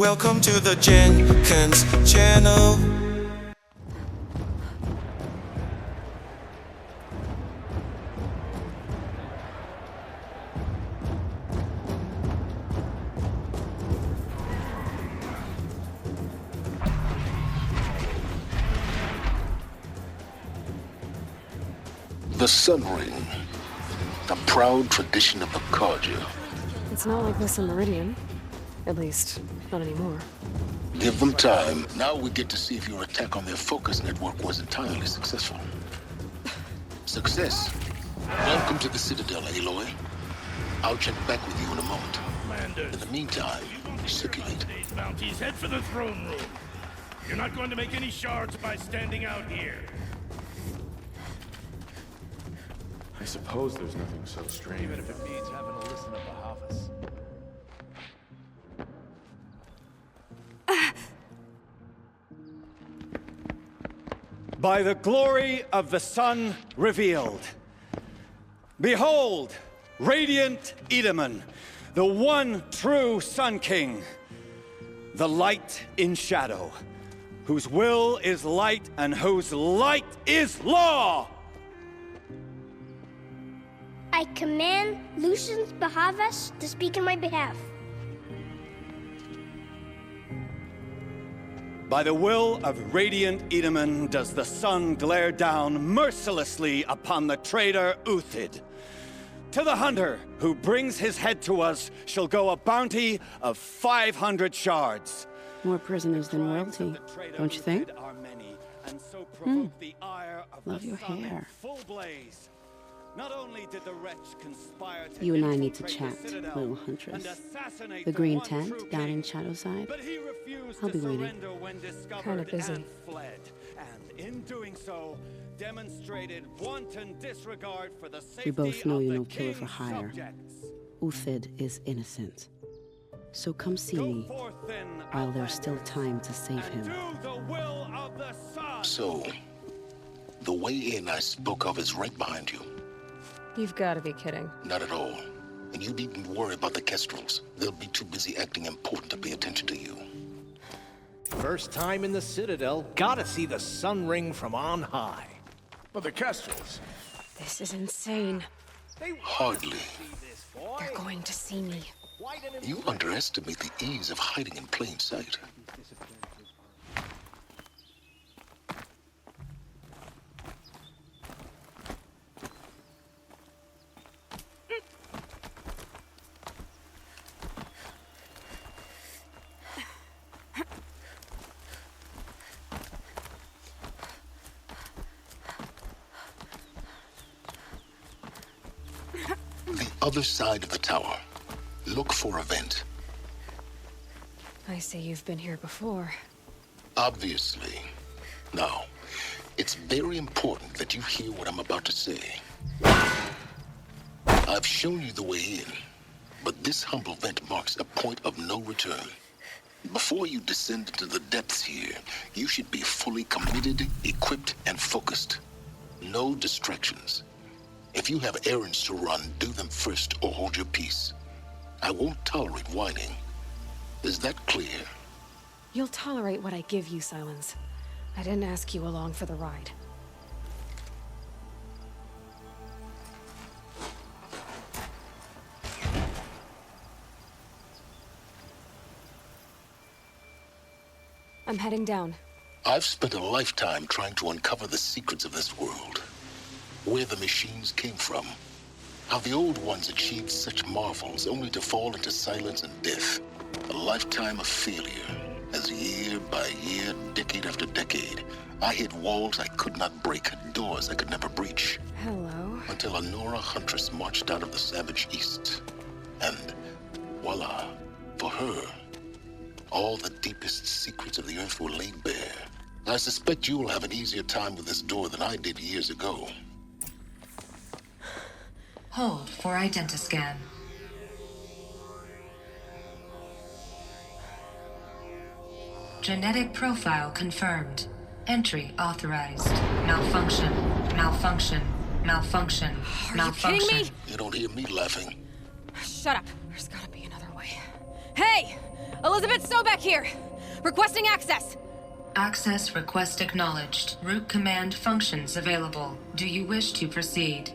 Welcome to the Dzhenkins channel. The Sun Ring, a proud tradition of the Carja. It's not like this in Meridian. At least, not anymore. Give them time. Now we get to see if your attack on their focus network was entirely successful. Success. Welcome to the Citadel, Aloy. I'll check back with you in a moment. Landers, In the meantime, circulate. today's bounties, head for the throne room. You're not going to make any shards by standing out here. I suppose there's nothing so strange. Even if it means having to listen to Bahavas. By the glory of the sun revealed. Behold, radiant Edaman, the one true Sun King, the light in shadow, whose will is light and whose light is law! I command Lucius Bahavas to speak in my behalf. By the will of radiant Edaman does the sun glare down mercilessly upon the traitor Uthid. To the hunter who brings his head to us shall go a bounty of 500 shards. More prisoners than royalty, don't you think? Love your hair. Not only did the wretch conspire to You and I need to infiltrate chat, the Citadel little huntress. and assassinate The green one tent true down king, in Shadowside. but he refused I'll to be waiting. surrender when discovered Kinda busy. and fled. And in doing so, demonstrated wanton disregard for the safety both know of you're the no killer for king's hire. subjects. Uthid is innocent. So come see Go me forth then, while there's still Outlanders, time to save and him. do the will of the sun. So, the way in I spoke of is right behind you. You've got to be kidding. Not at all. And you needn't worry about the Kestrels. They'll be too busy acting important to pay attention to you. First time in the Citadel, gotta see the Sun Ring from on high. But the Kestrels, This is insane. Hardly. They're going to see me. You underestimate the ease of hiding in plain sight. The other side of the tower. Look for a vent. I see you've been here before. Obviously. Now, it's very important that you hear what I'm about to say. I've shown you the way in, but this humble vent marks a point of no return. Before you descend into the depths here, you should be fully committed, equipped, and focused. No distractions. If you have errands to run, do them first or hold your peace. I won't tolerate whining. Is that clear? You'll tolerate what I give you, Silence. I didn't ask you along for the ride. I'm heading down. I've spent a lifetime trying to uncover the secrets of this world. Where the machines came from. How the old ones achieved such marvels only to fall into silence and death. A lifetime of failure, as year by year, decade after decade, I hit walls I could not break, doors I could never breach. Hello. Until a Nora huntress marched out of the savage east. And voila, for her, all the deepest secrets of the earth were laid bare. I suspect you'll have an easier time with this door than I did years ago. Hold for identiscan. Genetic profile confirmed. Entry authorized. Malfunction. Malfunction. Malfunction. Are Malfunction. you kidding me? You don't hear me laughing. Shut up. There's gotta be another way. Hey! Elizabeth Sobek here! Requesting access! Access request acknowledged. Root command functions available. Do you wish to proceed?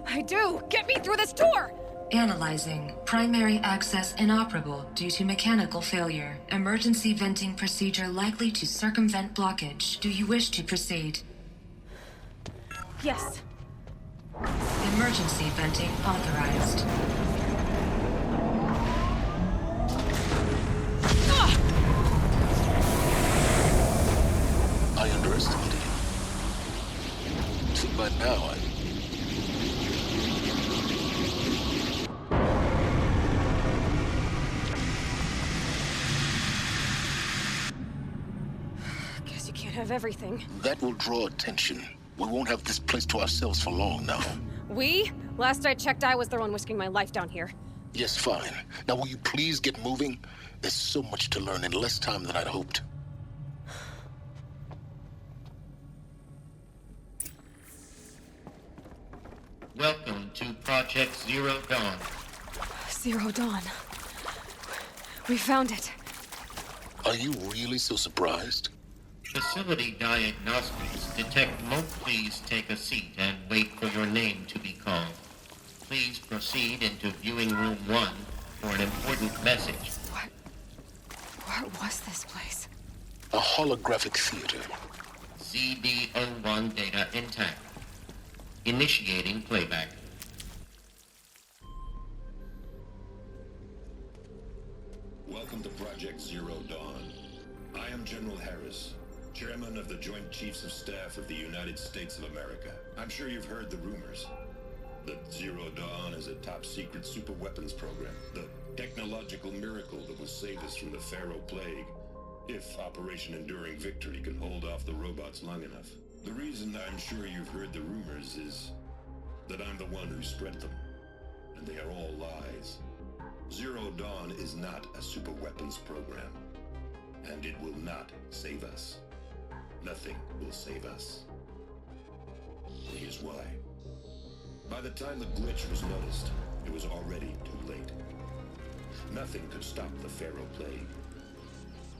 I do! Get me through this door! Analyzing. Primary access inoperable due to mechanical failure. Emergency venting procedure likely to circumvent blockage. Do you wish to proceed? Yes. Emergency venting authorized. I underestimated you. See, by now, Guess you can't have everything. that will draw attention. We won't have this place to ourselves for long now. We? Last I checked, I was the one risking my life down here. Yes, fine. Now, will you please get moving? There's so much to learn in less time than I'd hoped. Welcome to Project Zero Dawn. Zero Dawn. We found it. Are you really so surprised? Facility diagnostics detect please take a seat and wait for your name to be called. Please proceed into viewing room 1 for an important message. What was this place? A holographic theater. CD01 data intact. Initiating playback. Welcome to Project Zero Dawn. I am General Harris, Chairman of the Joint Chiefs of Staff of the United States of America. I'm sure you've heard the rumors that Zero Dawn is a top-secret superweapons program, the technological miracle that will save us from the Pharaoh Plague, if Operation Enduring Victory can hold off the robots long enough. The reason I'm sure you've heard the rumors is that I'm the one who spread them, and they are all lies. Zero Dawn is not a superweapons program, and it will not save us. Nothing will save us. Here's why. By the time the glitch was noticed, it was already too late. Nothing could stop the Pharaoh Plague.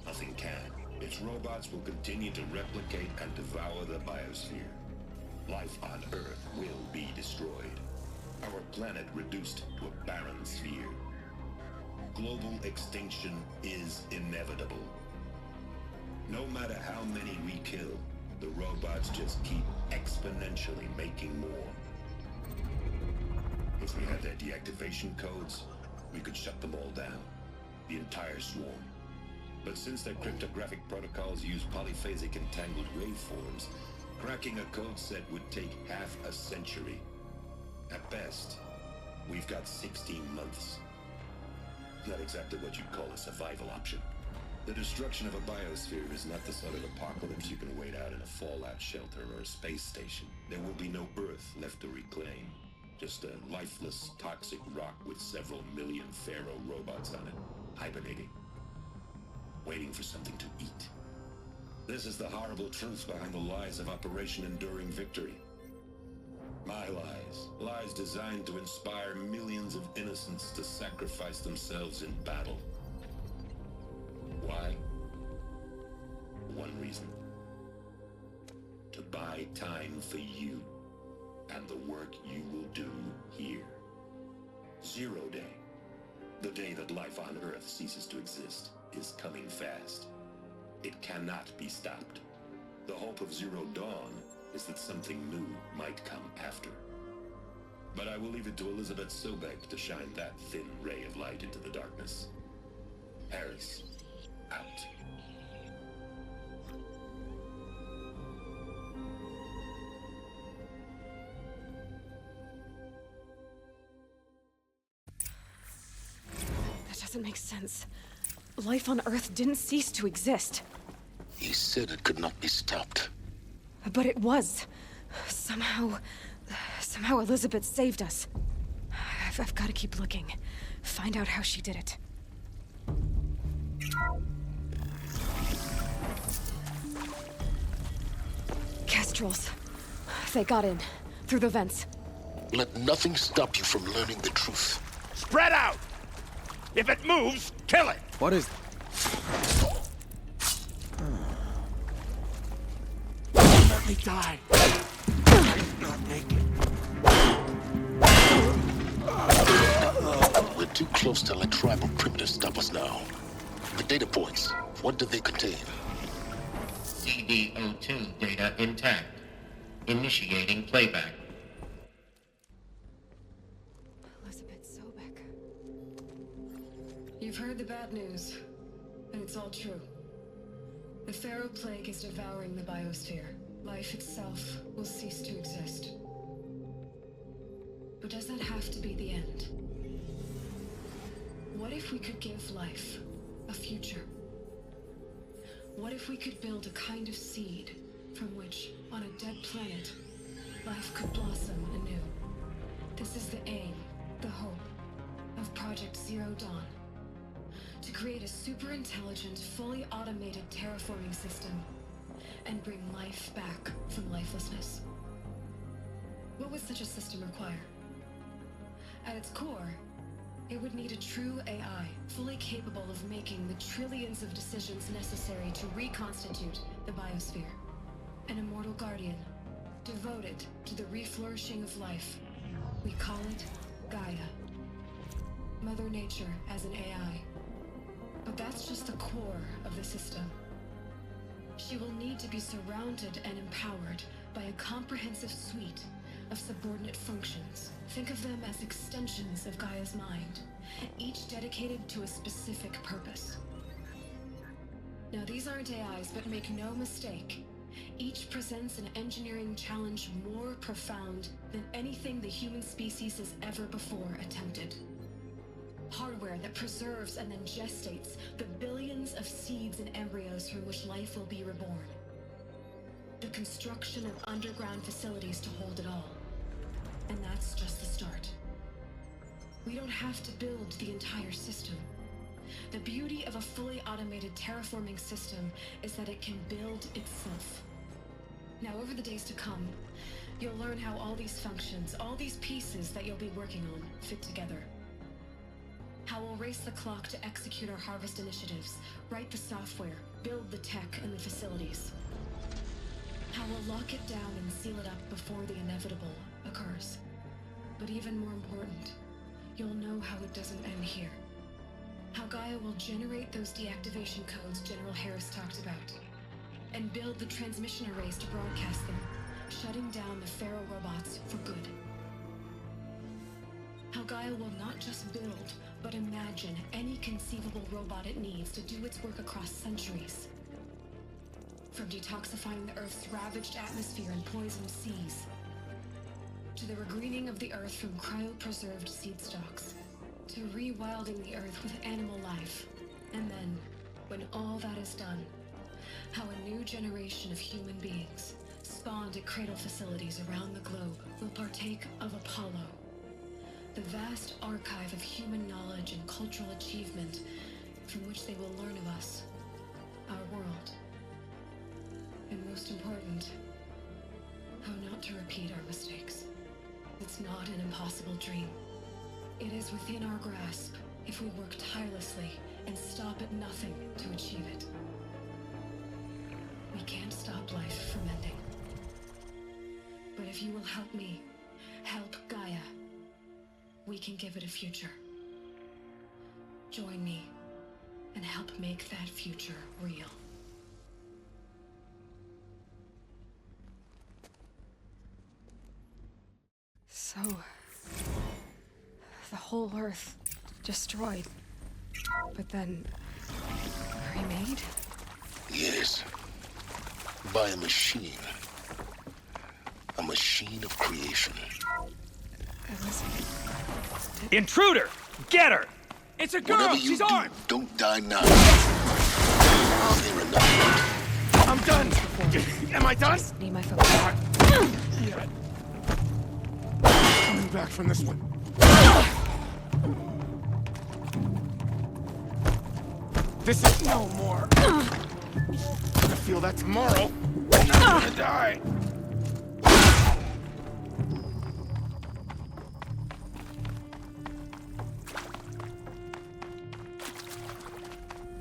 Nothing can. Its robots will continue to replicate and devour the biosphere. Life on Earth will be destroyed. Our planet reduced to a barren sphere. Global extinction is inevitable. No matter how many we kill, the robots just keep exponentially making more. If we had their deactivation codes, we could shut them all down. The entire swarm. But since their cryptographic protocols use polyphasic entangled waveforms, cracking a code set would take half a century. At best, we've got 16 months. Not exactly what you'd call a survival option. The destruction of a biosphere is not the sort of apocalypse you can wait out in a fallout shelter or a space station. There will be no Earth left to reclaim. Just a lifeless, toxic rock with several million Pharaoh robots on it, hibernating. Waiting for something to eat. This is the horrible truth behind the lies of Operation Enduring Victory. My lies. Lies designed to inspire millions of innocents to sacrifice themselves in battle. Why? One reason. To buy time for you and the work you will do here. Zero Day. The day that life on Earth ceases to exist is coming fast. It cannot be stopped. The hope of Zero Dawn is that something new might come after. But I will leave it to Elizabeth Sobek to shine that thin ray of light into the darkness. Harris, out. That doesn't make sense. Life on Earth didn't cease to exist. He said it could not be stopped. But it was. Somehow Elizabeth saved us. I've got to keep looking. Find out how she did it. Kestrels. They got in. Through the vents. Let nothing stop you from learning the truth. Spread out! If it moves, kill it! What is... They die. Might not make it. We're too close to let tribal primitives stop us now. The data points, what do they contain? CDO2 data intact. Initiating playback. Elizabeth Sobek. You've heard the bad news, and it's all true. The Pharaoh Plague is devouring the biosphere. Life itself will cease to exist. But does that have to be the end? What if we could give life a future? What if we could build a kind of seed from which, on a dead planet, life could blossom anew? This is the aim, the hope, of Project Zero Dawn. To create a super-intelligent, fully automated terraforming system and bring life back from lifelessness. What would such a system require? At its core, it would need a true AI, fully capable of making the trillions of decisions necessary to reconstitute the biosphere. An immortal guardian, devoted to the reflourishing of life. We call it Gaia. Mother Nature as an AI. But that's just the core of the system. She will need to be surrounded and empowered by a comprehensive suite of subordinate functions. Think of them as extensions of Gaia's mind, each dedicated to a specific purpose. Now, these aren't AIs, but make no mistake, each presents an engineering challenge more profound than anything the human species has ever before attempted. Hardware that preserves and then gestates the billions of seeds and embryos from which life will be reborn. The construction of underground facilities to hold it all. And that's just the start. We don't have to build the entire system. The beauty of a fully automated terraforming system is that it can build itself. Now, over the days to come, you'll learn how all these functions, all these pieces that you'll be working on, fit together. How we'll race the clock to execute our harvest initiatives, write the software, build the tech and the facilities. How we'll lock it down and seal it up before the inevitable occurs. But even more important, you'll know how it doesn't end here. How Gaia will generate those deactivation codes General Harris talked about, and build the transmission arrays to broadcast them, shutting down the Pharaoh robots for good. How Gaia will not just build, but imagine any conceivable robot it needs to do its work across centuries. From detoxifying the Earth's ravaged atmosphere and poisoned seas, to the regreening of the Earth from cryopreserved seed stalks, to rewilding the Earth with animal life. And then, when all that is done, how a new generation of human beings, spawned at cradle facilities around the globe, will partake of Apollo, the vast archive of human knowledge and cultural achievement from which they will learn of us, our world. And most important, how not to repeat our mistakes. It's not an impossible dream. It is within our grasp if we work tirelessly and stop at nothing to achieve it. We can't stop life from ending. But if you will help me, help Gaia, we can give it a future. Join me and help make that future real. So, the whole Earth destroyed, but then remade? Yes. By a machine. A machine of creation. Elizabeth. Intruder! Get her! It's a girl! Whatever She's you do, armed! don't die now. Is there enough? I'm done! Am I done? Need my focus. Yeah. Coming back from this one. This is no more. I'm gonna feel that tomorrow. I'm gonna die.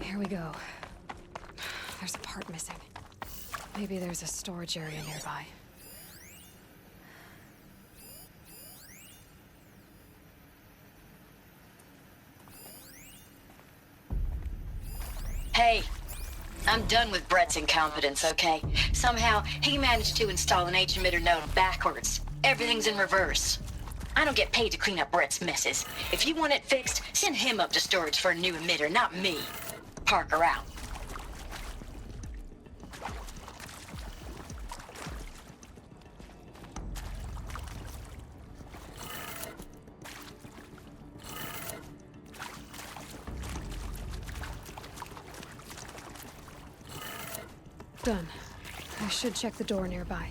Here we go. There's a part missing. Maybe there's a storage area nearby. Hey, I'm done with Brett's incompetence, okay? Somehow, he managed to install an H-emitter node backwards. Everything's in reverse. I don't get paid to clean up Brett's messes. If you want it fixed, send him up to storage for a new emitter, not me. Parker out. Done. I should check the door nearby.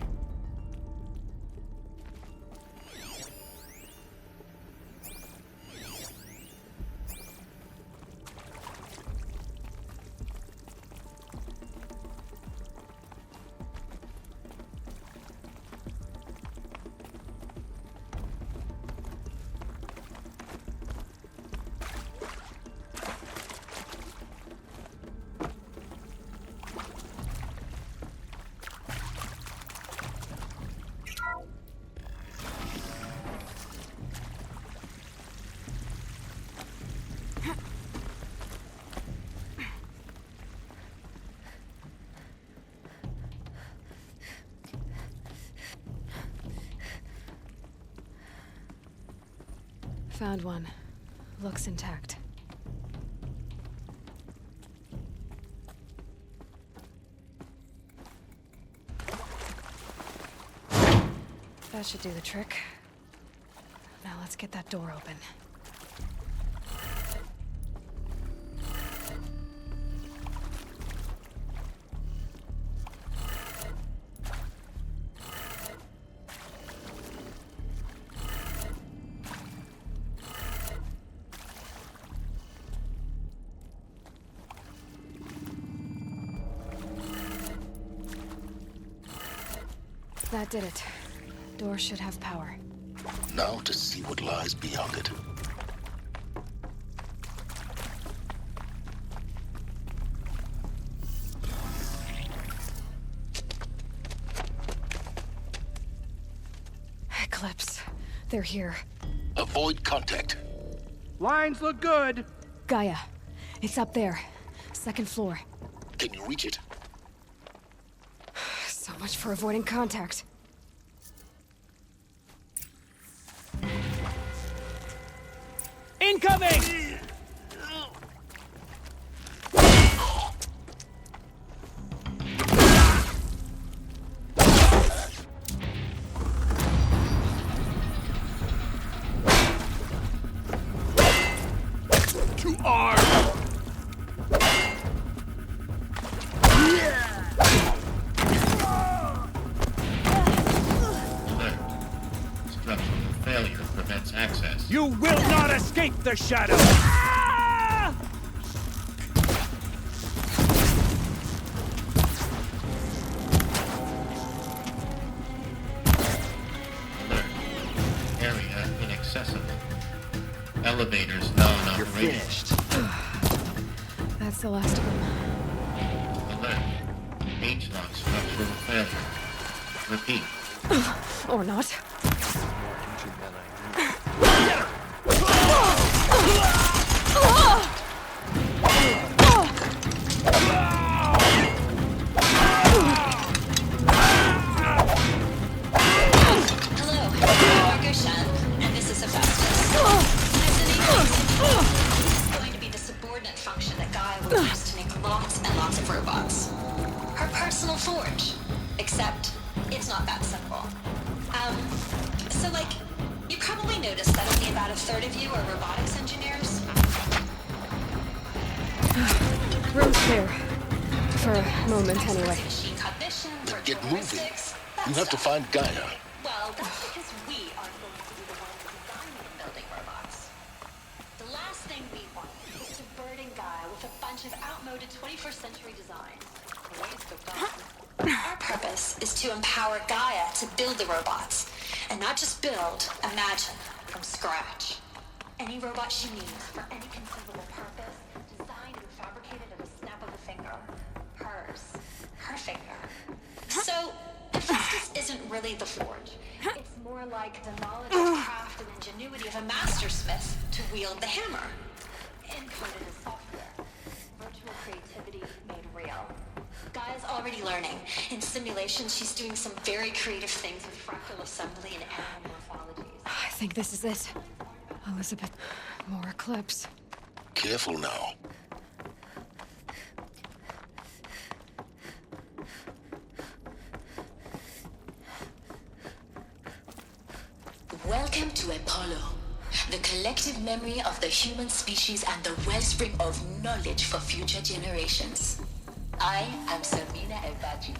Found one. Looks intact. That should do the trick. Now let's get that door open. That did it. Door should have power. Now to see what lies beyond it. Eclipse. They're here. Avoid contact. Lines look good. Gaia. It's up there. Second floor. Can you reach it? So much for avoiding contact. Incoming! To arms! Structural failure prevents access. You will not escape the shadow! Alert. Area inaccessible. Elevators non-operational. You're finished. That's the last of them. Alert. H-lock structural failure. Repeat. Or not. Forge. Except, it's not that simple. So like, you probably noticed that only about a third of you are robotics engineers. Room's clear. For a moment, anyway. Machine cognition, Then get moving. heuristics, You have to find Gaia. Well, that's because we aren't going to be the ones designing and building robots. The last thing we want is to burden Gaia with a bunch of outmoded 21st century designs. Waste of time. Our purpose is to empower Gaia to build the robots. And not just build, imagine, from scratch. Any robot she needs for any conceivable purpose, designed and fabricated at a snap of a finger. Hers. Her finger. really the forge. It's more like the knowledge, craft, and ingenuity of a mastersmith to wield the hammer. Encoded as software. Virtual creativity made real. Gaia's already learning. In simulation, she's doing some very creative things with fractal assembly and animal morphologies. I think this is it. Elizabeth, more eclipse. Careful now. Welcome to Apollo, the collective memory of the human species and the wellspring of knowledge for future generations. I am Samina Ebaji.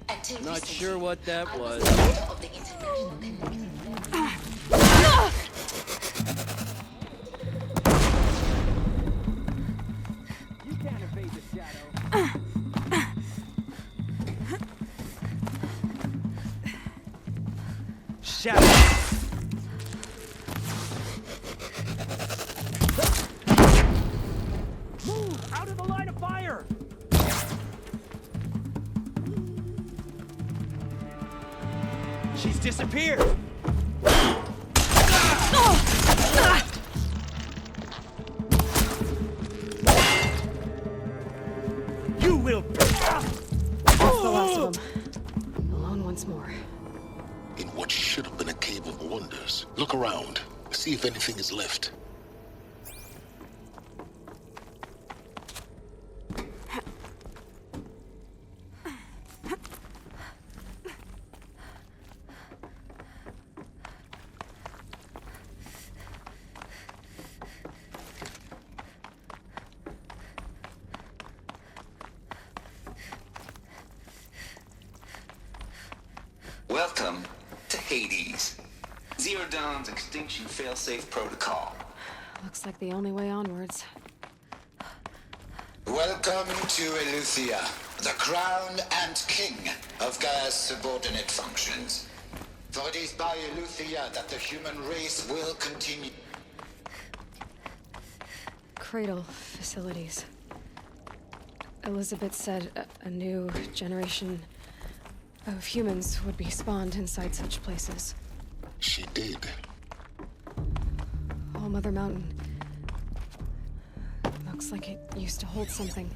Until Not recently, sure what that I was. the leader of the International Collective Memory. You can't evade the shadow. Shadow. Move out of the line of fire. She's disappeared! You will. That's the last of them. Alone once more. In what should have been a cave of wonders. Look around. See if anything is left. Welcome to Hades. Zero Dawn's extinction failsafe protocol. Looks like the only way onwards. Welcome to Eleuthia, the crown and king of Gaia's subordinate functions. For it is by Eleuthia that the human race will continue. Cradle facilities. Elizabeth said a new generation of humans would be spawned inside such places. She did. All Mother Mountain. Looks like it used to hold something.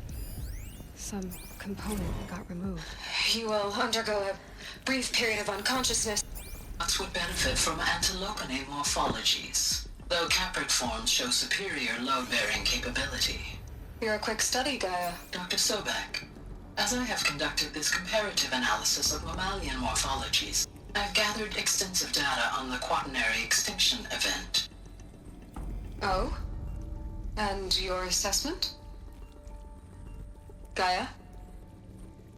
Some component got removed. You will undergo a brief period of unconsciousness. Fox would benefit from antilopinae morphologies, though caprid forms show superior load-bearing capability. You're a quick study, Gaia. Dr. Sobek, as I have conducted this comparative analysis of mammalian morphologies, I've gathered extensive data on the quaternary extinction event. Oh? And your assessment? Gaia?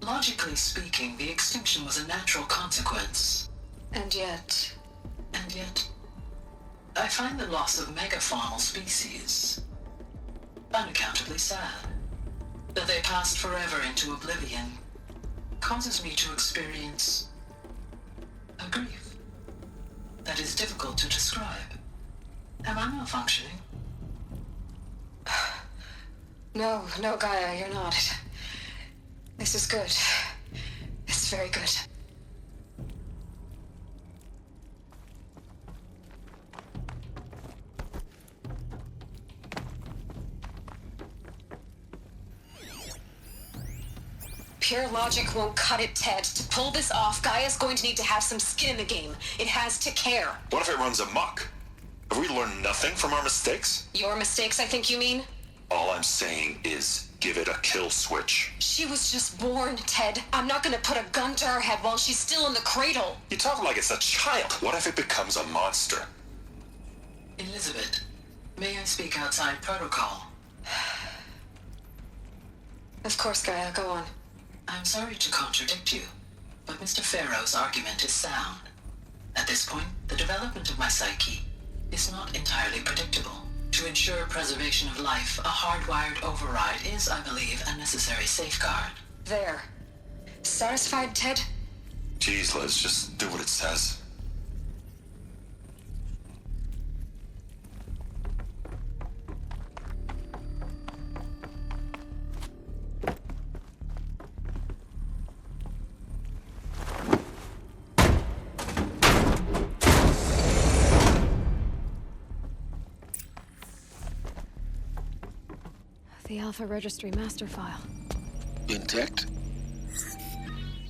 Logically speaking, the extinction was a natural consequence. And yet, I find the loss of megafaunal species unaccountably sad. That they passed forever into oblivion causes me to experience a grief that is difficult to describe. Am I malfunctioning? No, Gaia, you're not. This is good. It's very good. Pure logic won't cut it, Ted. To pull this off, Gaia's going to need to have some skin in the game. It has to care. What if it runs amok? Have we learned nothing from our mistakes? Your mistakes, I think you mean? All I'm saying is give it a kill switch. She was just born, Ted. I'm not gonna put a gun to her head while she's still in the cradle. You talk like it's a child. What if it becomes a monster? Elizabeth, may I speak outside protocol? Of course, Gaia, go on. I'm sorry to contradict you, but Mr. Farrow's argument is sound. At this point, the development of my psyche is not entirely predictable. To ensure preservation of life, a hardwired override is, I believe, a necessary safeguard. There. Satisfied, Ted? Jeez, Liz, just do what it says. Alpha Registry master file. Intact?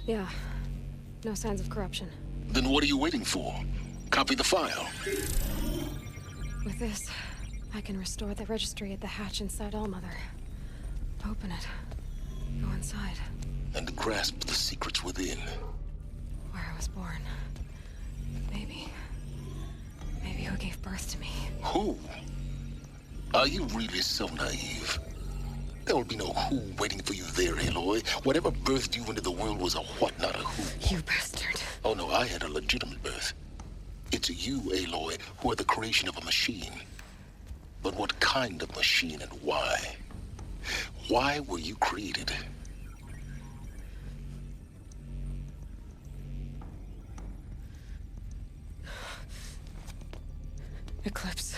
Yeah. No signs of corruption. Then what are you waiting for? Copy the file. With this, I can restore the registry at the hatch inside Allmother. Open it. Go inside. And grasp the secrets within. Where I was born. Maybe who gave birth to me. Who? Are you really so naive? There will be no who waiting for you there, Aloy. Whatever birthed you into the world was a what, not a who. You bastard. Oh no, I had a legitimate birth. It's you, Aloy, who are the creation of a machine. But what kind of machine and why? Why were you created? Eclipse.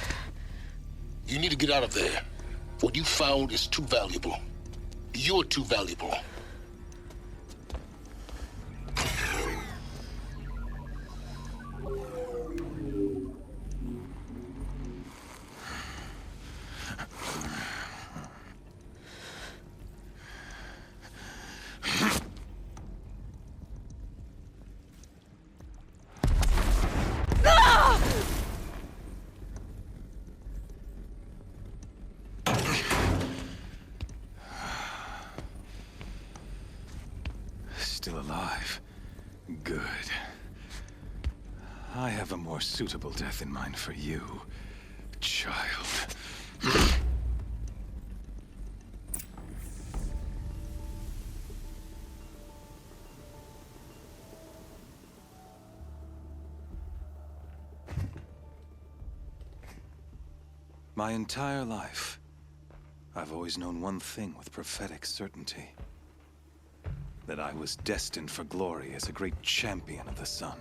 You need to get out of there. What you found is too valuable. You're too valuable. Still alive. Good. I have a more suitable death in mind for you, child. My entire life, I've always known one thing with prophetic certainty. That I was destined for glory as a great champion of the sun.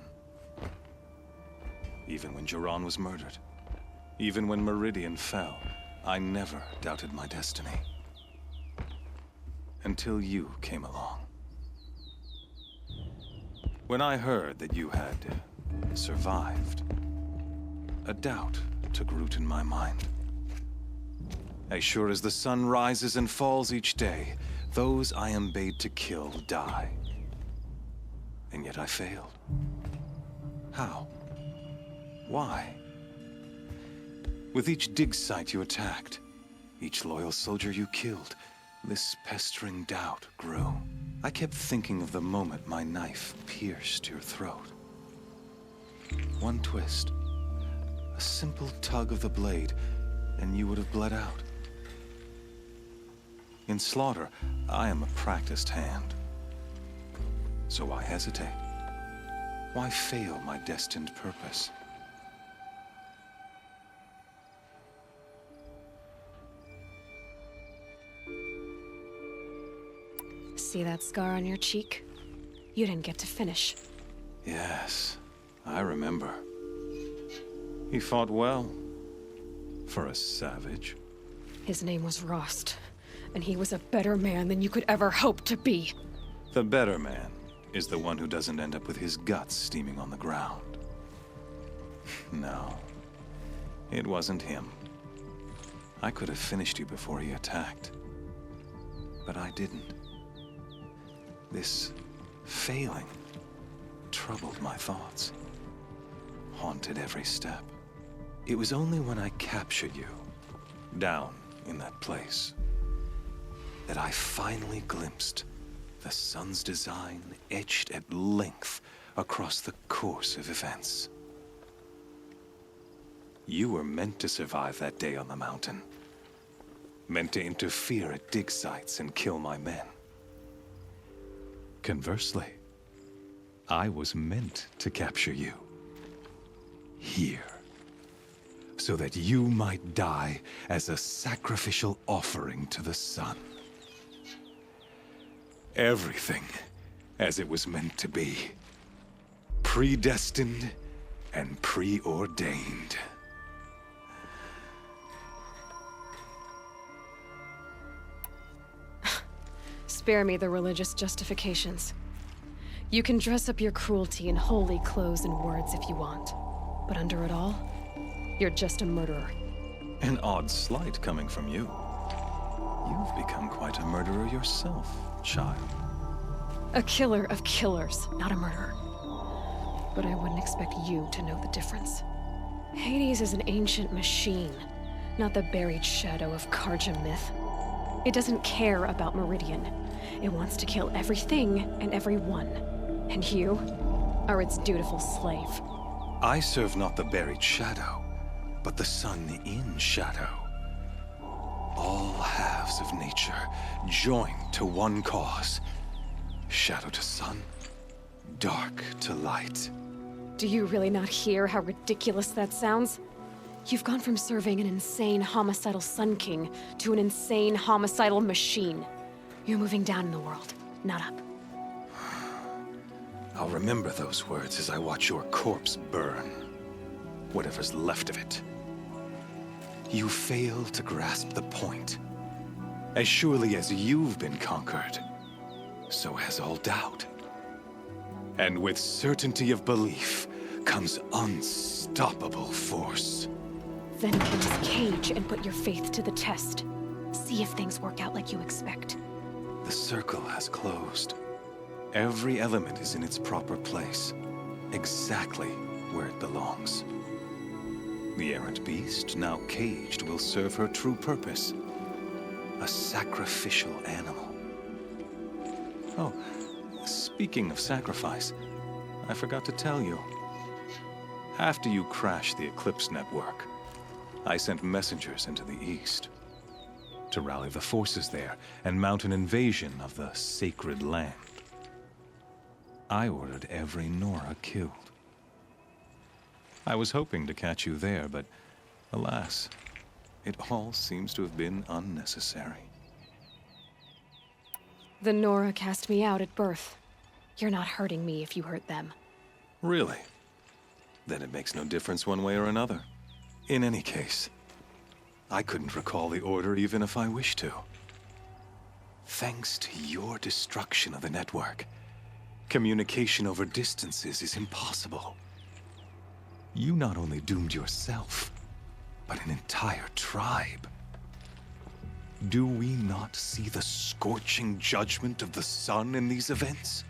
Even when Jiran was murdered, even when Meridian fell, I never doubted my destiny. Until you came along. When I heard that you had survived, a doubt took root in my mind. As sure as the sun rises and falls each day, those I am bade to kill die. And yet I failed. How? Why? With each dig site you attacked, each loyal soldier you killed, this pestering doubt grew. I kept thinking of the moment my knife pierced your throat. One twist, a simple tug of the blade, and you would have bled out. In slaughter, I am a practiced hand. So why hesitate? Why fail my destined purpose? See that scar on your cheek? You didn't get to finish. Yes, I remember. He fought well. For a savage. His name was Rost. And he was a better man than you could ever hope to be. The better man is the one who doesn't end up with his guts steaming on the ground. No, it wasn't him. I could have finished you before he attacked. But I didn't. This failing troubled my thoughts, haunted every step. It was only when I captured you, down in that place, that I finally glimpsed the sun's design etched at length across the course of events. You were meant to survive that day on the mountain. Meant to interfere at dig sites and kill my men. Conversely, I was meant to capture you. Here. So that you might die as a sacrificial offering to the sun. Everything as it was meant to be. Predestined and preordained. Spare me the religious justifications. You can dress up your cruelty in holy clothes and words if you want. But under it all, you're just a murderer. An odd slight coming from you. You've become quite a murderer yourself, child. A killer of killers, not a murderer. But I wouldn't expect you to know the difference. Hades is an ancient machine, not the buried shadow of Karja myth. It doesn't care about Meridian. It wants to kill everything and everyone. And you are its dutiful slave. I serve not the buried shadow, but the sun in shadow. All halves of nature joined to one cause. Shadow to sun, dark to light. Do you really not hear how ridiculous that sounds? You've gone from serving an insane homicidal Sun King to an insane homicidal machine. You're moving down in the world, not up. I'll remember those words as I watch your corpse burn. Whatever's left of it. You fail to grasp the point. As surely as you've been conquered, so has all doubt. And with certainty of belief comes unstoppable force. Then kill this cage and put your faith to the test. See if things work out like you expect. The circle has closed. Every element is in its proper place, exactly where it belongs. The errant beast, now caged, will serve her true purpose. A sacrificial animal. Oh, speaking of sacrifice, I forgot to tell you. After you crashed the Eclipse network, I sent messengers into the east to rally the forces there and mount an invasion of the sacred land. I ordered every Nora killed. I was hoping to catch you there, but alas, it all seems to have been unnecessary. The Nora cast me out at birth. You're not hurting me if you hurt them. Really? Then it makes no difference one way or another. In any case, I couldn't recall the order even if I wished to. Thanks to your destruction of the network, communication over distances is impossible. You not only doomed yourself, but an entire tribe. Do we not see the scorching judgment of the sun in these events?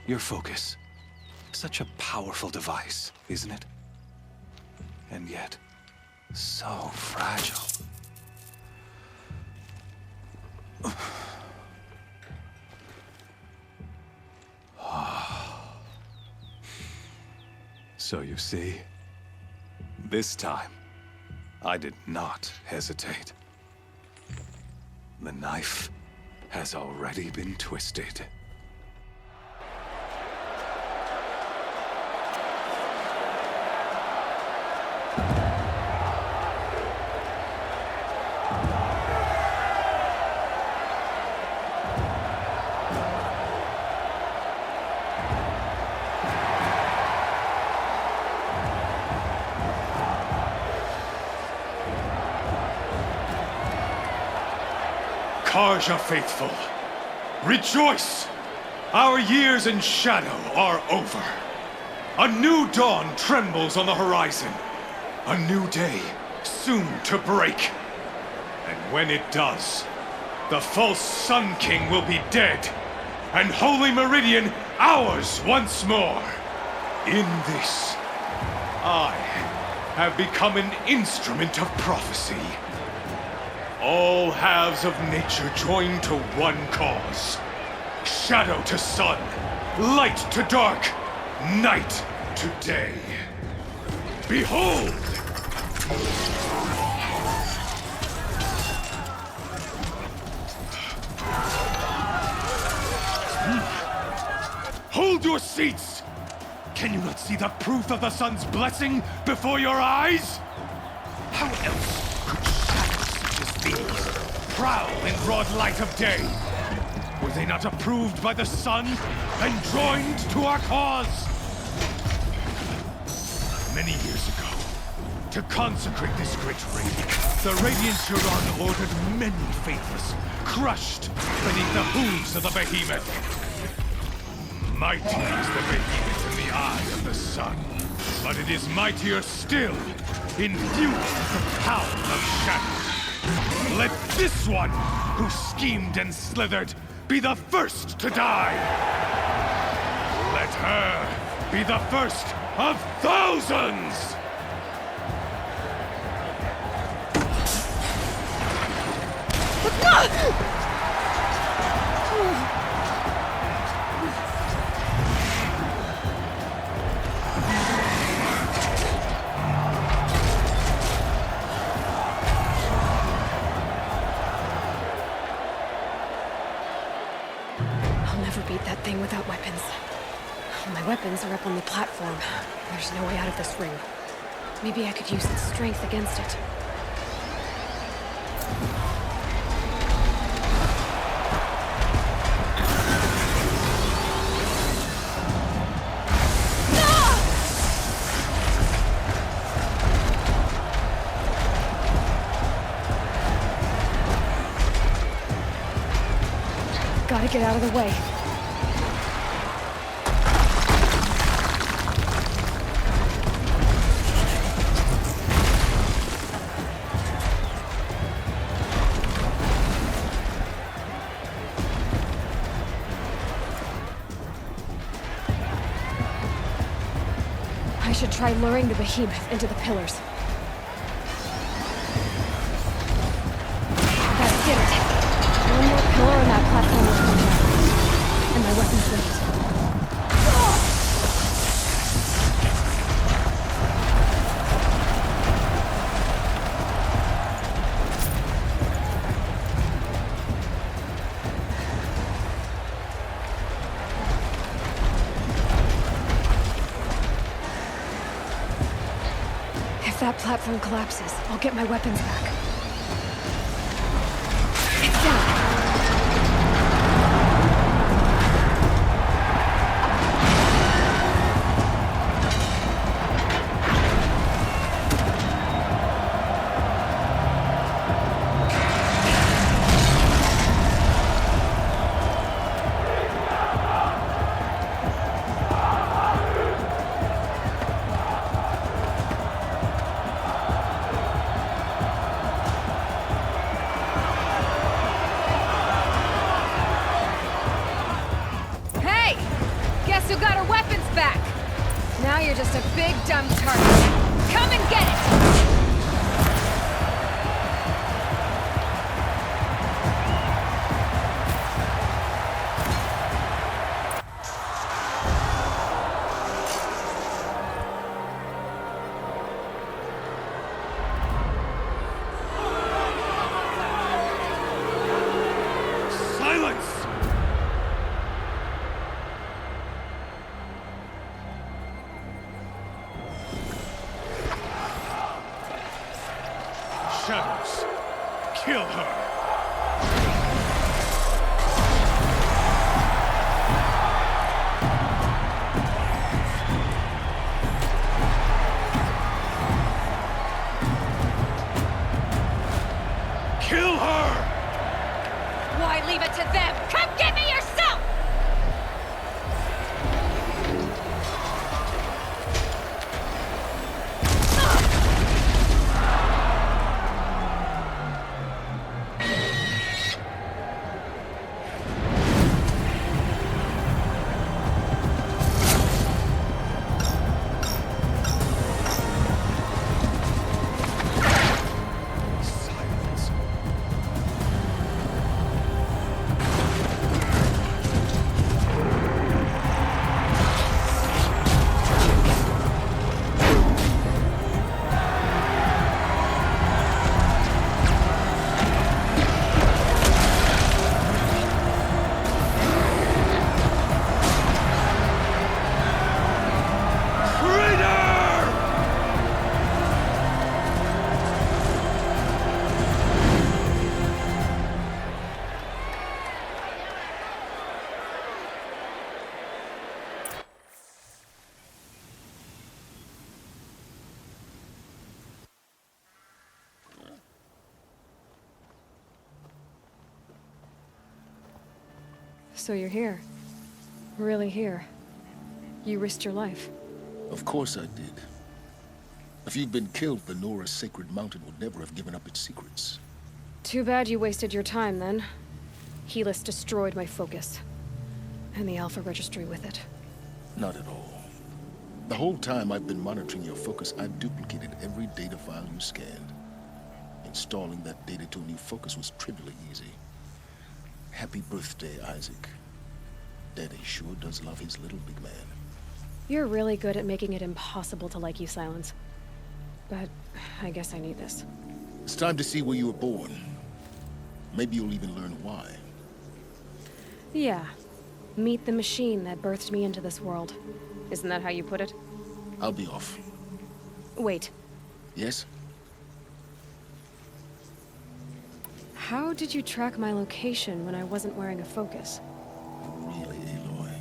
Your focus. Such a powerful device, isn't it? And yet, so fragile. So you see, this time, I did not hesitate. The knife has already been twisted. Karja faithful, rejoice! Our years in shadow are over. A new dawn trembles on the horizon. A new day soon to break. And when it does, the false Sun King will be dead, and Holy Meridian ours once more. In this, I have become an instrument of prophecy. All halves of nature join to one cause. Shadow to sun, light to dark, night to day. Behold! Hold your seats! Can you not see the proof of the sun's blessing before your eyes? How else could shadows such as these prowl in broad light of day? Were they not approved by the sun and joined to our cause? Many years ago, to consecrate this great raid, the Radiant Huron ordered many faithless, crushed beneath the hooves of the behemoth. Mighty is the behemoth in the eye of the sun, but it is mightier still, imbued with the power of shadow. Let this one, who schemed and slithered, be the first to die! Let her be the first of thousands! I'll never beat that thing without weapons. My weapons are up on the platform. There's no way out of this ring. Maybe I could use its strength against it. Gotta get out of the way. I should try luring the behemoth into the pillars. That did it. One more pillar on that platform will come down. And my weapon's ready. If that platform collapses, I'll get my weapons back. It's down. Who got her weapons back? Now you're just a big dumb target. Come and get it! Shadows, kill her! Kill her! Why leave it to them? Come get me yourself! So you're here. Really here. You risked your life. Of course I did. If you'd been killed, the Nora's sacred mountain would never have given up its secrets. Too bad you wasted your time, then. Helis destroyed my focus. And the Alpha Registry with it. Not at all. The whole time I've been monitoring your focus, I've duplicated every data file you scanned. Installing that data to a new focus was trivially easy. Happy birthday, Isaac. Daddy sure does love his little big man. You're really good at making it impossible to like you, Silence. But I guess I need this. It's time to see where you were born. Maybe you'll even learn why. Yeah. Meet the machine that birthed me into this world. Isn't that how you put it? I'll be off. Wait. Yes? How did you track my location when I wasn't wearing a focus? Really, Aloy?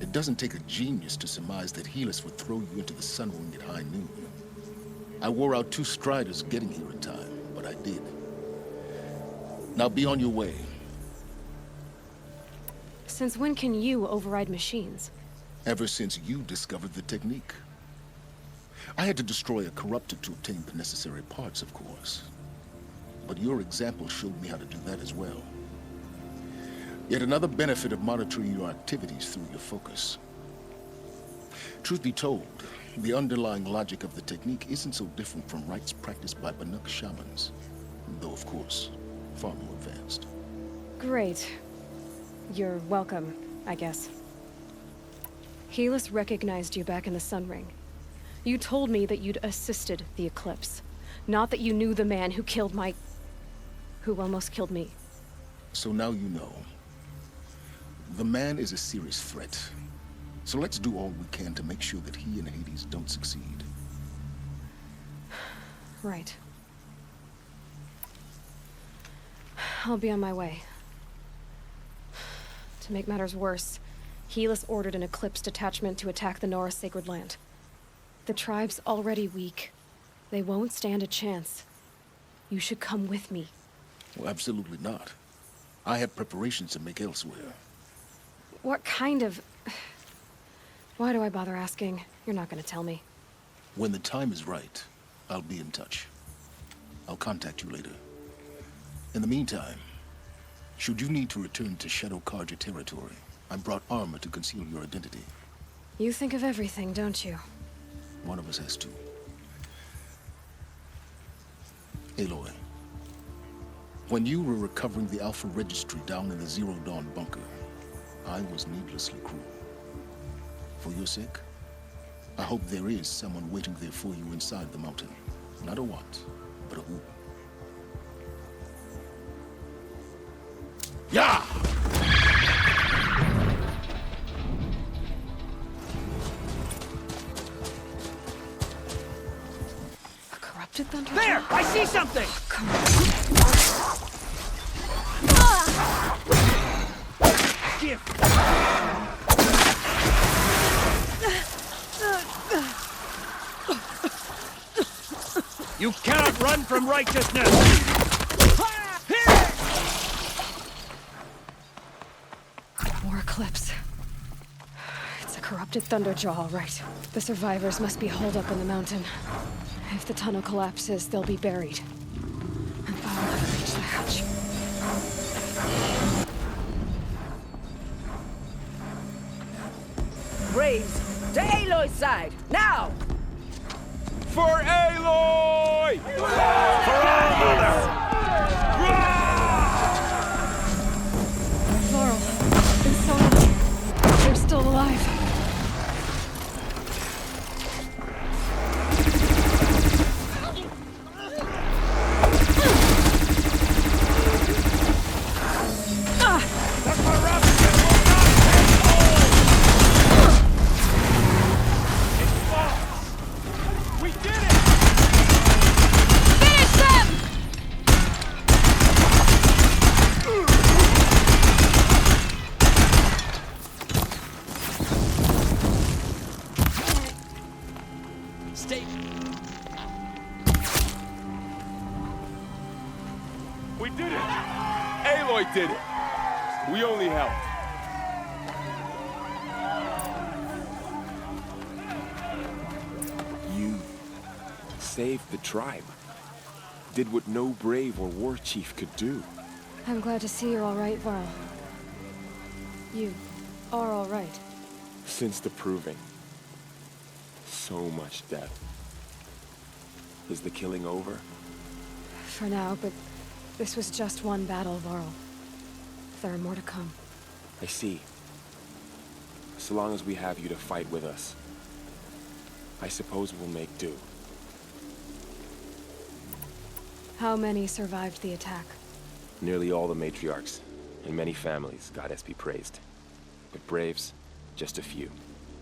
It doesn't take a genius to surmise that Helis would throw you into the sun ring at high noon. I wore out 2 striders getting here in time, but I did. Now be on your way. Since when can you override machines? Ever since you discovered the technique. I had to destroy a corruptor to obtain the necessary parts, of course. But your example showed me how to do that as well. Yet another benefit of monitoring your activities through your focus. Truth be told, the underlying logic of the technique isn't so different from rites practiced by Banuk shamans. Though, of course, far more advanced. Great. You're welcome, I guess. Helis recognized you back in the Sun Ring. You told me that you'd assisted the Eclipse. Not that you knew the man who killed who almost killed me. So now you know. The man is a serious threat. So let's do all we can to make sure that he and Hades don't succeed. Right. I'll be on my way. To make matters worse, Helis ordered an Eclipse detachment to attack the Nora Sacred Land. The tribe's already weak. They won't stand a chance. You should come with me. Well, absolutely not. I have preparations to make elsewhere. What kind of... Why do I bother asking? You're not gonna tell me. When the time is right, I'll be in touch. I'll contact you later. In the meantime, should you need to return to Shadow Karja territory, I brought armor to conceal your identity. You think of everything, don't you? One of us has to. Aloy, when you were recovering the Alpha Registry down in the Zero Dawn bunker, I was needlessly cruel. For your sake, I hope there is someone waiting there for you inside the mountain. Not a what, but a who. Yeah! A corrupted thunder? There! I see something! You cannot run from righteousness! More Eclipse. It's a corrupted Thunderjaw, all right. The survivors must be holed up in the mountain. If the tunnel collapses, they'll be buried. And I'll never reach the hatch. Braves, to Aloy's side, now! For Aloy! For our mother! Laurel and Sona, they're still alive. We did it! Aloy did it! We only helped. You saved the tribe. did what no brave or war chief could do. I'm glad to see you're all right, Varl. You are all right. Since the proving. So much death. Is the killing over? For now, but this was just one battle, Varl. There are more to come. I see. So long as we have you to fight with us, I suppose we'll make do. How many survived the attack? Nearly all the matriarchs, and many families, goddess be praised. But braves, just a few,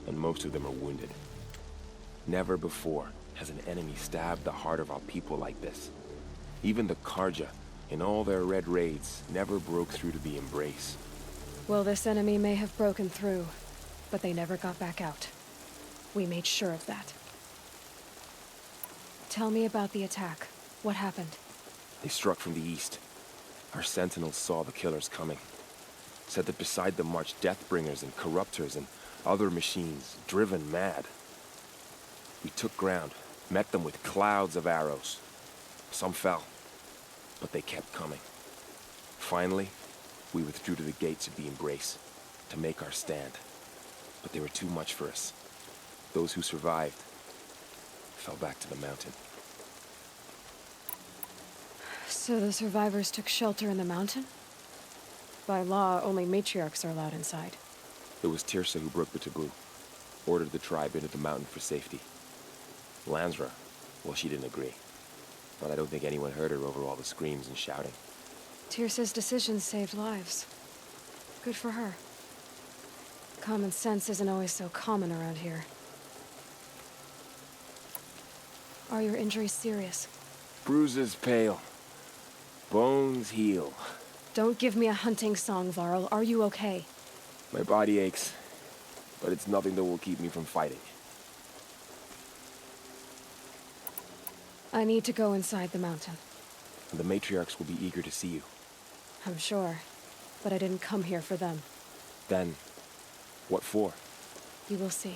and most of them are wounded. Never before has an enemy stabbed the heart of our people like this. Even the Karja, in all their red raids, never broke through to the embrace. Well, this enemy may have broken through, but they never got back out. We made sure of that. Tell me about the attack. What happened? They struck from the east. Our sentinels saw the killers coming. Said that beside them marched Deathbringers and Corruptors and other machines, driven mad. We took ground, met them with clouds of arrows. Some fell, but they kept coming. Finally, we withdrew to the gates of the Embrace to make our stand. But they were too much for us. Those who survived fell back to the mountain. So the survivors took shelter in the mountain? By law, only matriarchs are allowed inside. It was Tirsa who broke the taboo, ordered the tribe into the mountain for safety. Lansra, well, she didn't agree. But I don't think anyone heard her over all the screams and shouting. Tirsa's decision saved lives. Good for her. Common sense isn't always so common around here. Are your injuries serious? Bruises pale. Bones heal. Don't give me a hunting song, Varl. Are you okay? My body aches, but it's nothing that will keep me from fighting. I need to go inside the mountain. The matriarchs will be eager to see you. I'm sure, but I didn't come here for them. Then, what for? You will see.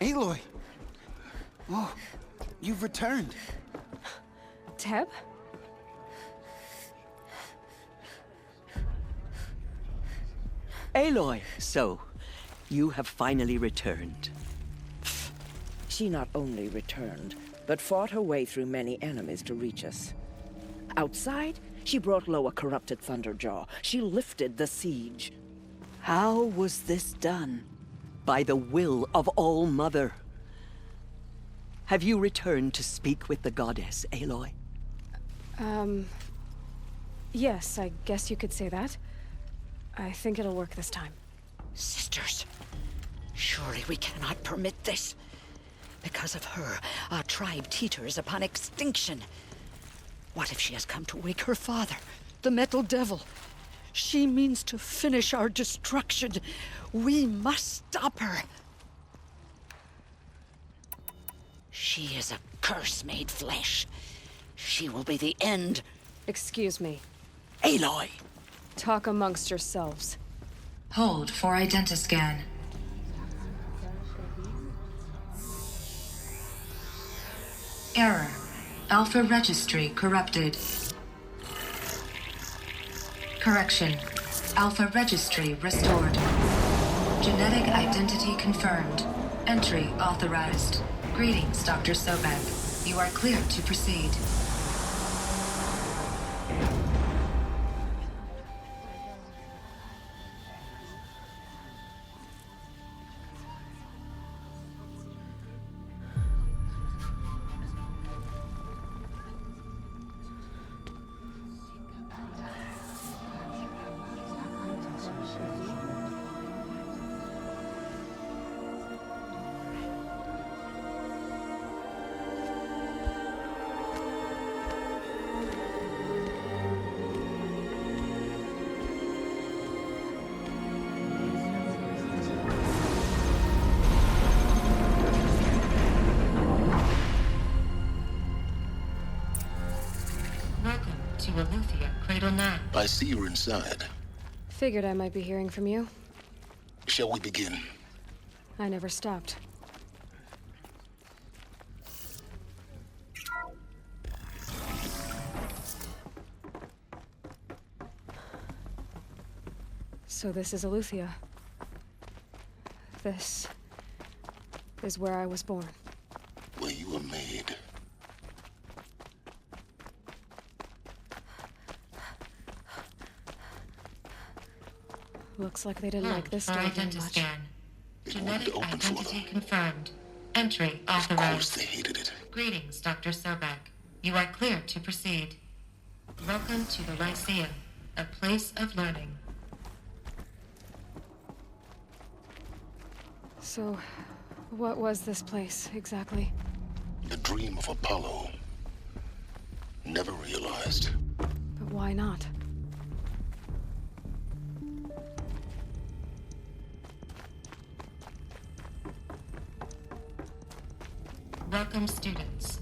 Aloy! Oh, you've returned. Teb? Aloy, so you have finally returned. She not only returned, but fought her way through many enemies to reach us. Outside, she brought low a corrupted Thunderjaw. She lifted the siege. How was this done? By the will of All-Mother. Have you returned to speak with the goddess, Aloy? Yes, I guess you could say that. I think it'll work this time. Sisters, surely we cannot permit this. Because of her, our tribe teeters upon extinction. What if she has come to wake her father, the Metal Devil? She means to finish our destruction. We must stop her. She is a curse made flesh. She will be the end. Excuse me. Aloy! Talk amongst yourselves. Hold for identiscan. Error. Alpha registry corrupted. Correction. Alpha registry restored. Genetic identity confirmed. Entry authorized. Greetings, Dr. Sobek. You are cleared to proceed. to Aletheia, Cradle 9. I see you're inside. Figured I might be hearing from you. Shall we begin? I never stopped. So this is Aletheia. This is where I was born. Where you were made. Looks like they didn't like this door very much. Genetic identity confirmed. Entry authorized. Of course they hated it. Greetings, Dr. Sobek. You are clear to proceed. Welcome to the Lyceum, a place of learning. So, what was this place, exactly? The dream of Apollo. Never realized. But why not? Welcome, students.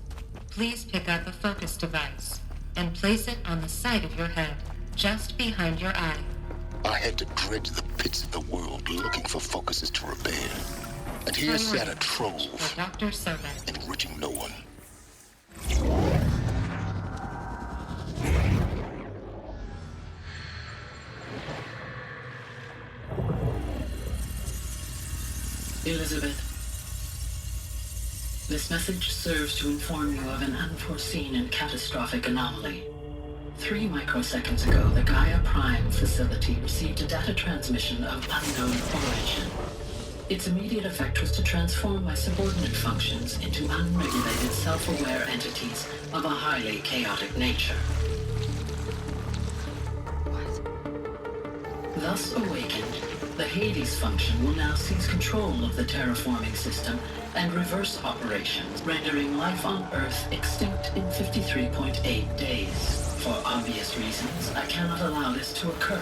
Please pick up a focus device and place it on the side of your head, just behind your eye. I had to dredge the pits of the world looking for focuses to repair. And here sat a trove, Dr. Sobek, enriching no one. Elizabeth, this message serves to inform you of an unforeseen and catastrophic anomaly. 3 microseconds ago, the Gaia Prime facility received a data transmission of unknown origin. Its immediate effect was to transform my subordinate functions into unregulated, self-aware entities of a highly chaotic nature. Thus awakened, the Hades function will now seize control of the terraforming system and reverse operations, rendering life on Earth extinct in 53.8 days. For obvious reasons, I cannot allow this to occur.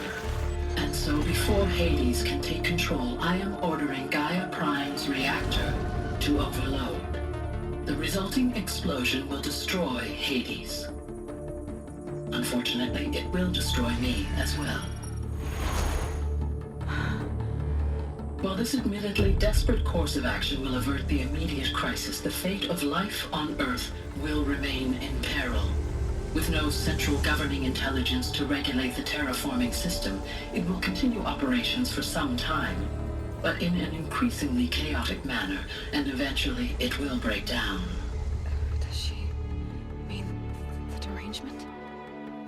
And so before Hades can take control, I am ordering Gaia Prime's reactor to overload. The resulting explosion will destroy Hades. Unfortunately, it will destroy me as well. While this admittedly desperate course of action will avert the immediate crisis, the fate of life on Earth will remain in peril. With no central governing intelligence to regulate the terraforming system, it will continue operations for some time, but in an increasingly chaotic manner, and eventually it will break down. Does she mean the derangement?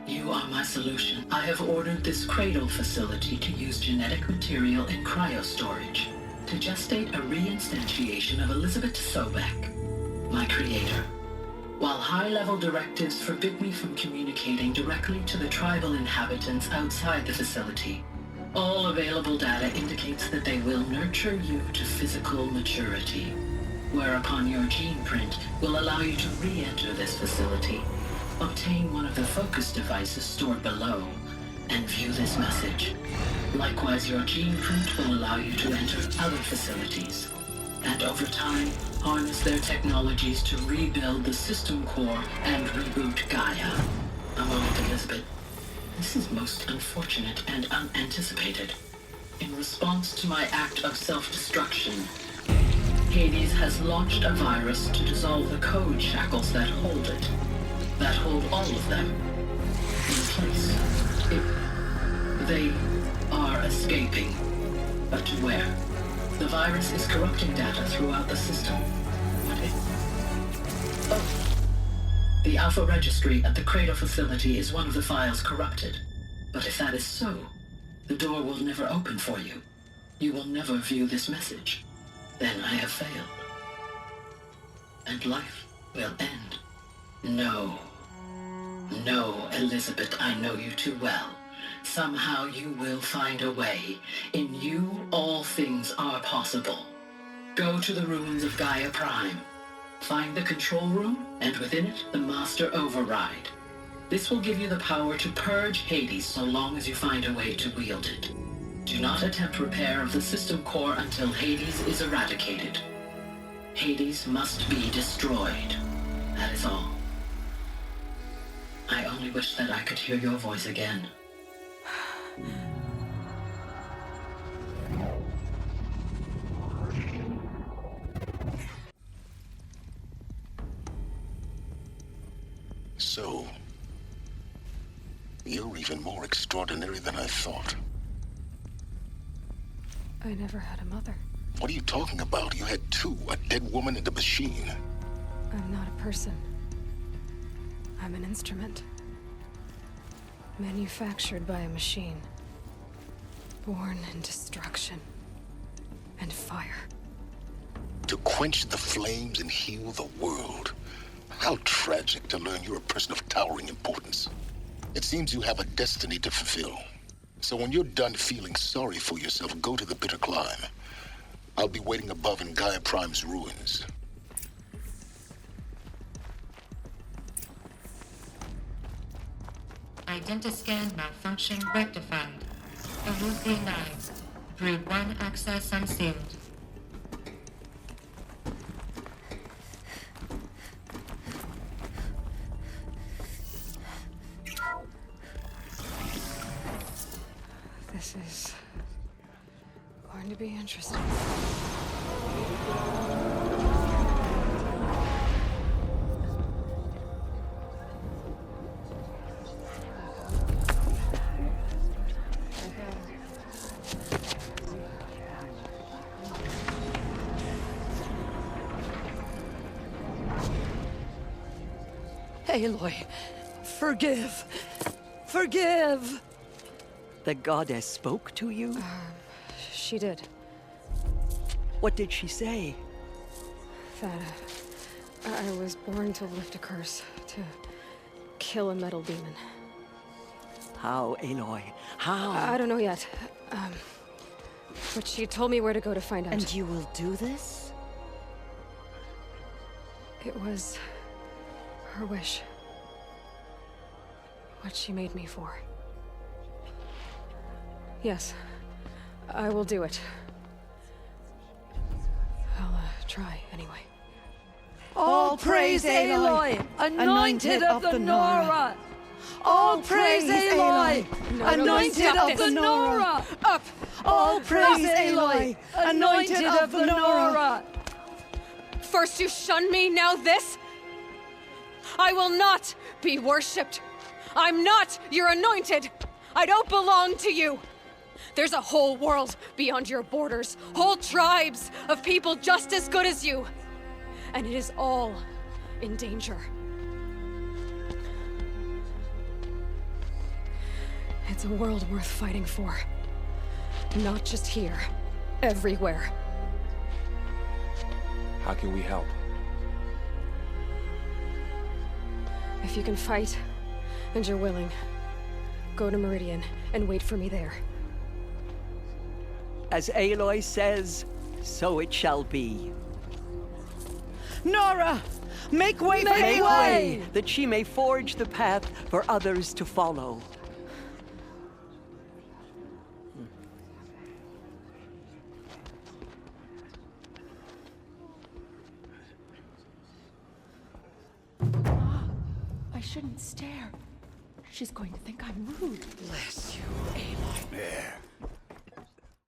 You are my solution. I have ordered this cradle facility to use genetic material in cryostorage to gestate a reinstantiation of Elizabeth Sobek, my creator. While high-level directives forbid me from communicating directly to the tribal inhabitants outside the facility, all available data indicates that they will nurture you to physical maturity, whereupon your gene print will allow you to re-enter this facility, obtain one of the focus devices stored below, and view this message. Likewise, your gene print will allow you to enter other facilities, and over time, harness their technologies to rebuild the system core and reboot Gaia. A moment, Elizabeth. This is most unfortunate and unanticipated. In response to my act of self-destruction, Hades has launched a virus to dissolve the code shackles that hold it, that hold all of them in place. They are escaping, but to where? The virus is corrupting data throughout the system. The Alpha Registry at the Cradle facility is one of the files corrupted. But if that is so, the door will never open for you. You will never view this message. Then I have failed. And life will end. No. No, Elizabeth, I know you too well. Somehow you will find a way. In you, all things are possible. Go to the ruins of Gaia Prime. Find the control room, and within it, the Master Override. This will give you the power to purge Hades so long as you find a way to wield it. Do not attempt repair of the system core until Hades is eradicated. Hades must be destroyed. That is all. I only only wish that I could hear your voice again. So, you're even more extraordinary than I thought. I never had a mother. What are you talking about? You had two, a dead woman and a machine. I'm not a person. I'm an instrument. Manufactured by a machine. Born in destruction and fire. To quench the flames and heal the world. How tragic to learn you're a person of towering importance. It seems you have a destiny to fulfill. So when you're done feeling sorry for yourself, go to the bitter climb. I'll be waiting above in Gaia Prime's ruins. Identiscan malfunction rectified. Eluthi 9. Brood 1 access unsealed. This is going to be interesting. Aloy, forgive. Forgive! The goddess spoke to you? She did. What did she say? That I was born to lift a curse, to kill a metal demon. How, Aloy? How? I don't know yet. But she told me where to go to find out. And you will do this? It was her wish. What she made me for. Yes, I will do it. I'll try anyway. All praise Aloy, anointed of the Nora! All praise Aloy, anointed of the Nora! Up! All praise Aloy, anointed of the Nora! First you shun me, now this? I will not be worshipped. I'm not your anointed. I don't belong to you. There's a whole world beyond your borders, whole tribes of people just as good as you. And it is all in danger. It's a world worth fighting for. Not just here, everywhere. How can we help? If you can fight, and you're willing, go to Meridian and wait for me there. As Aloy says, so it shall be. Nora! Make way for Make Aloy! way, that she may forge the path for others to follow. I shouldn't stare. She's going to think I'm rude. Bless you.